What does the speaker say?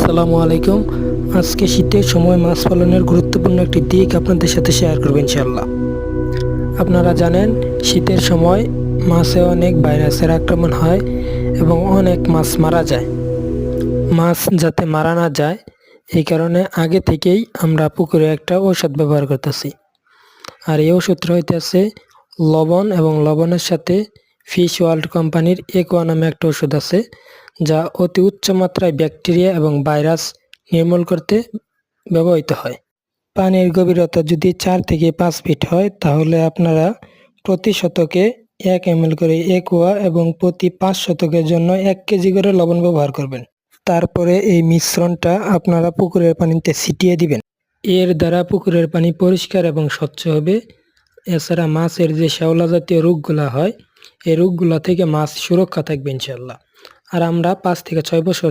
আসসালামু আলাইকুম। আজকে শীতের সময় মাছ পালনের গুরুত্বপূর্ণ একটি দিক আপনাদের সাথে শেয়ার করব ইনশাআল্লাহ। আপনারা জানেন শীতের সময় মাছে অনেক ভাইরাসের আক্রমণ হয় এবং অনেক মাছ মারা যায়। মাছ যাতে মারা না যায় এই কারণে আগে থেকেই আমরা পুকুরে একটা ঔষধ ব্যবহার করতেছি। আর এই ওষুধটা হইতেছে লবণ, এবং লবণের সাথে ফিশ ওয়ার্ল্ড কোম্পানির একোয়া নামে একটা ওষুধ আছে, যা অতি উচ্চ মাত্রায় ব্যাকটেরিয়া এবং ভাইরাস নির্মূল করতে ব্যবহৃত হয়। পানির গভীরতা যদি 4 থেকে 5 ফিট হয় তাহলে আপনারা প্রতি শতকে 1 ml করে একোয়া এবং প্রতি 5 শতকের জন্য 1 কেজি করে লবণ ব্যবহার করবেন। তারপরে এই মিশ্রণটা আপনারা পুকুরের পানিতে ছিটিয়ে দিবেন। এর দ্বারা পুকুরের পানি পরিষ্কার এবং স্বচ্ছ হবে। এছাড়া মাছের যে শ্যাওলা জাতীয় রোগগুলা হয় এই রোগগুলা থেকে মাছ সুরক্ষা থাকবে ইনশাআল্লাহ। আর আমরা 5 থেকে 6 বছর